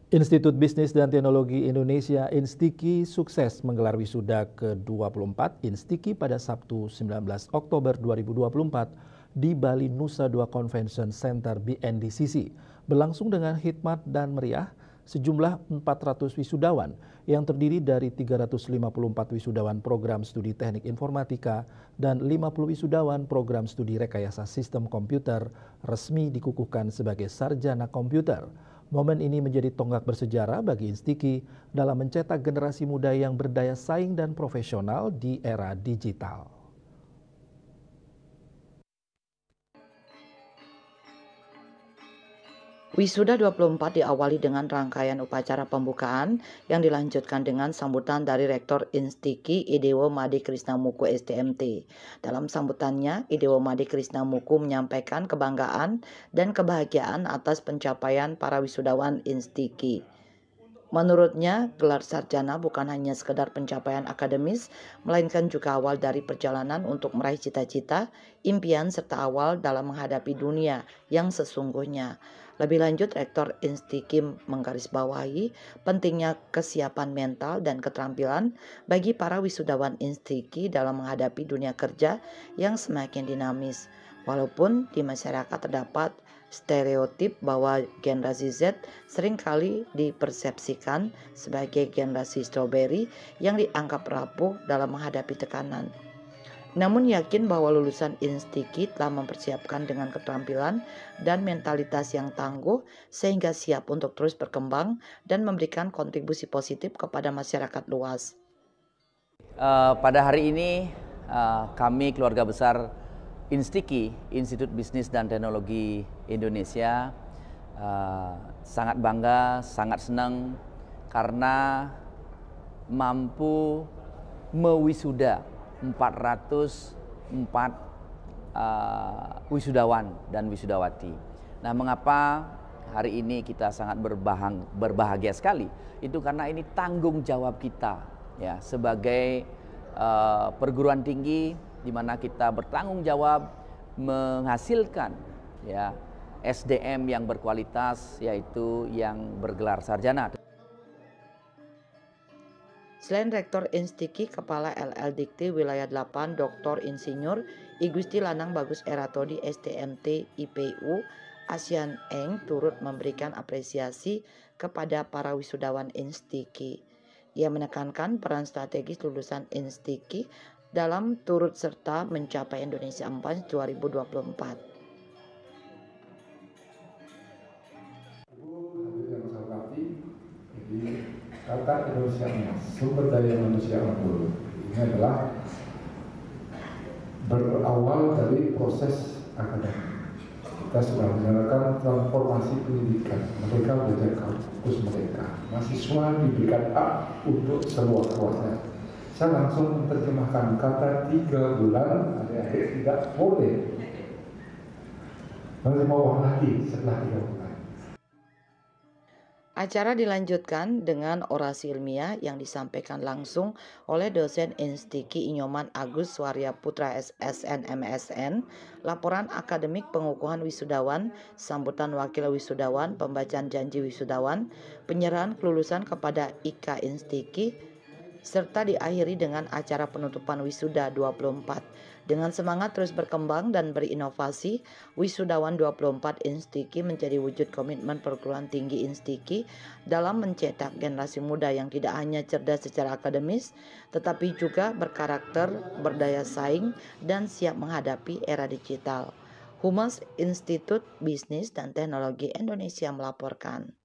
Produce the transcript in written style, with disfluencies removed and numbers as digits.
Institut Bisnis dan Teknologi Indonesia (INSTIKI) sukses menggelar wisuda ke-24 INSTIKI pada Sabtu 19 Oktober 2024 di Bali Nusa Dua Convention Center BNDCC. Berlangsung dengan hikmat dan meriah, sejumlah 400 wisudawan yang terdiri dari 354 wisudawan program studi teknik informatika dan 50 wisudawan program studi rekayasa sistem komputer resmi dikukuhkan sebagai sarjana komputer. Momen ini menjadi tonggak bersejarah bagi INSTIKI dalam mencetak generasi muda yang berdaya saing dan profesional di era digital. Wisuda 24 diawali dengan rangkaian upacara pembukaan yang dilanjutkan dengan sambutan dari Rektor INSTIKI Idewo Made Krisnamuku STMT. Dalam sambutannya, Idewo Made Krisnamuku menyampaikan kebanggaan dan kebahagiaan atas pencapaian para wisudawan INSTIKI. Menurutnya, gelar sarjana bukan hanya sekedar pencapaian akademis, melainkan juga awal dari perjalanan untuk meraih cita-cita, impian, serta awal dalam menghadapi dunia yang sesungguhnya. Lebih lanjut, Rektor INSTIKI menggarisbawahi pentingnya kesiapan mental dan keterampilan bagi para wisudawan INSTIKI dalam menghadapi dunia kerja yang semakin dinamis. Walaupun di masyarakat terdapat stereotip bahwa generasi Z seringkali dipersepsikan sebagai generasi stroberi yang dianggap rapuh dalam menghadapi tekanan. Namun yakin bahwa lulusan INSTIKI telah mempersiapkan dengan keterampilan dan mentalitas yang tangguh sehingga siap untuk terus berkembang dan memberikan kontribusi positif kepada masyarakat luas. Pada hari ini kami keluarga besar INSTIKI, Institut Bisnis dan Teknologi Indonesia, sangat bangga, sangat senang karena mampu mewisuda 404 wisudawan dan wisudawati. Nah, mengapa hari ini kita sangat berbahagia sekali? Itu karena ini tanggung jawab kita ya sebagai perguruan tinggi di mana kita bertanggung jawab menghasilkan ya SDM yang berkualitas, yaitu yang bergelar sarjana. Selain Rektor INSTIKI, Kepala LL Dikti Wilayah 8 Dr. Insinyur I Gusti Lanang Bagus Eratodi STMT IPU Asian Eng turut memberikan apresiasi kepada para wisudawan INSTIKI. Ia menekankan peran strategis lulusan INSTIKI dalam turut serta mencapai Indonesia Emas 2024. Kata Indonesia Emas, sumber daya manusia unggul, ini adalah berawal dari proses akademik. Kita sudah menjalankan transformasi pendidikan, mereka belajar kampus mereka, mahasiswa diberikan hak untuk seluas-luasnya. Saya langsung menerjemahkan kata 3 bulan, adik-adik tidak boleh menerima uang lagi setelah 3 bulan. Acara dilanjutkan dengan orasi ilmiah yang disampaikan langsung oleh dosen INSTIKI Inyoman Agus Warya Putra SSN MSN, laporan akademik pengukuhan wisudawan, sambutan wakil wisudawan, pembacaan janji wisudawan, penyerahan kelulusan kepada IKA INSTIKI, serta diakhiri dengan acara penutupan wisuda 24. Dengan semangat terus berkembang dan berinovasi, wisudawan 24 INSTIKI menjadi wujud komitmen perguruan tinggi INSTIKI dalam mencetak generasi muda yang tidak hanya cerdas secara akademis, tetapi juga berkarakter, berdaya saing, dan siap menghadapi era digital. Humas Institut Bisnis dan Teknologi Indonesia melaporkan.